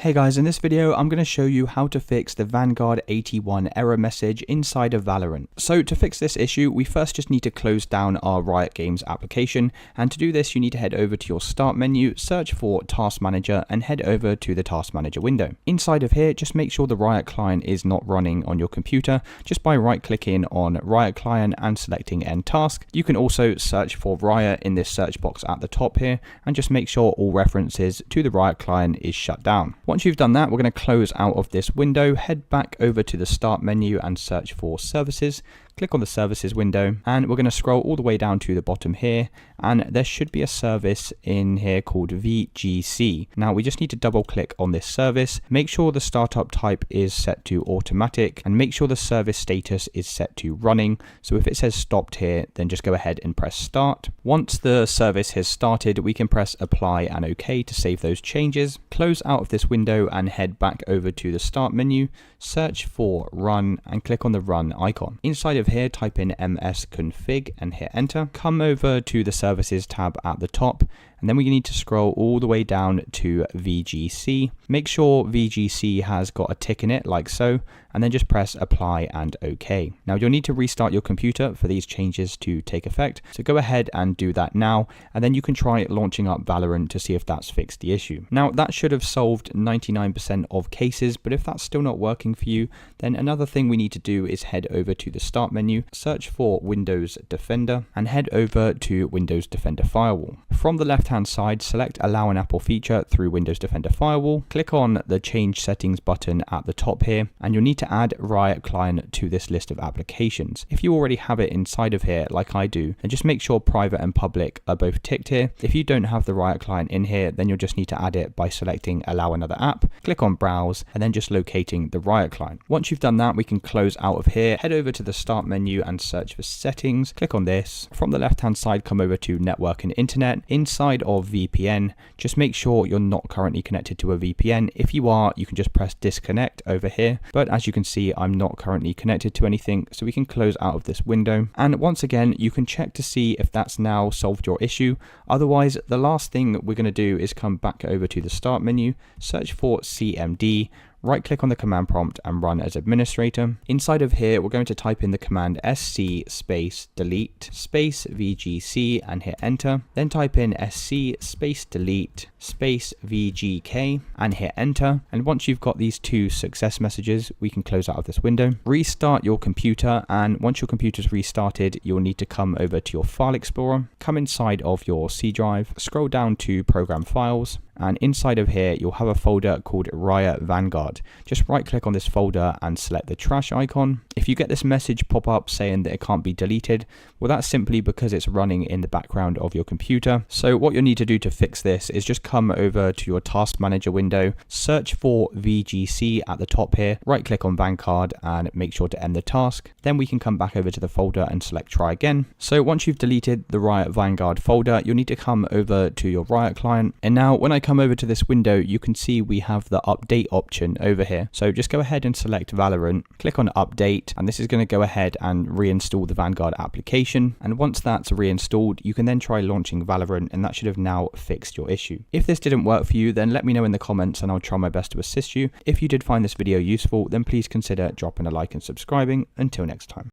Hey guys, in this video I'm going to show you how to fix the VAN-81 error message inside of Valorant. So to fix this issue, we first just need to close down our Riot Games application, and to do this you need to head over to your start menu, search for Task Manager and head over to the Task Manager window. Inside of here, just make sure the Riot client is not running on your computer just by right clicking on Riot Client and selecting End Task. You can also search for Riot in this search box at the top here and just make sure all references to the Riot client is shut down. Once you've done that, we're going to close out of this window, head back over to the start menu and search for services. Click on the services window and we're going to scroll all the way down to the bottom here, and there should be a service in here called VGC. Now we just need to double click on this service, make sure the startup type is set to automatic and make sure the service status is set to running. So if it says stopped here, then just go ahead and press start. Once the service has started, we can press apply and OK to save those changes. Close out of this window and head back over to the start menu, search for run and click on the run icon. Inside of here, type in msconfig and hit enter. Come over to the services tab at the top, and then we need to scroll all the way down to VGC. Make sure VGC has got a tick in it like so, and then just press apply and OK. Now you'll need to restart your computer for these changes to take effect, so go ahead and do that now, and then you can try launching up Valorant to see if that's fixed the issue. Now that should have solved 99% of cases, but if that's still not working for you, then another thing we need to do is head over to the start menu, search for Windows Defender and head over to Windows Defender Firewall. From the left hand side, select allow an Apple feature through Windows Defender Firewall, click on the change settings button at the top here, and you'll need to add Riot Client to this list of applications. If you already have it inside of here like I do, then just make sure private and public are both ticked here. If you don't have the Riot Client in here, then you'll just need to add it by selecting allow another app, click on browse and then just locating the Riot Client. Once you've done that, we can close out of here, head over to the start menu and search for settings, click on this. From the left hand side, come over to network and internet. Inside of VPN, just make sure you're not currently connected to a VPN. If you are, you can just press disconnect over here, but as you can see, I'm not currently connected to anything, so we can close out of this window. And once again, you can check to see if that's now solved your issue. Otherwise, the last thing we're going to do is come back over to the start menu, search for CMD, right click on the command prompt and run as administrator. Inside of here, we're going to type in the command sc space delete space VGC and hit enter. Then type in sc space delete space VGK and hit enter. And once you've got these two success messages, we can close out of this window. Restart your computer, and once your computer's restarted, you'll need to come over to your file explorer, come inside of your C drive, scroll down to program files, and inside of here you'll have a folder called Riot Vanguard. Just right click on this folder and select the trash icon. If you get this message pop up saying that it can't be deleted, well, that's simply because it's running in the background of your computer. So what you'll need to do to fix this is just come over to your task manager window, search for VGC at the top here, right click on Vanguard and make sure to end the task. Then we can come back over to the folder and select try again. So once you've deleted the Riot Vanguard folder, you'll need to come over to your Riot client. And now when I come over to this window, you can see we have the update option over here. So just go ahead and select Valorant, click on update, and this is going to go ahead and reinstall the Vanguard application. And once that's reinstalled, you can then try launching Valorant, and that should have now fixed your issue. If this didn't work for you, then let me know in the comments and I'll try my best to assist you. If you did find this video useful, then please consider dropping a like and subscribing. Until next time.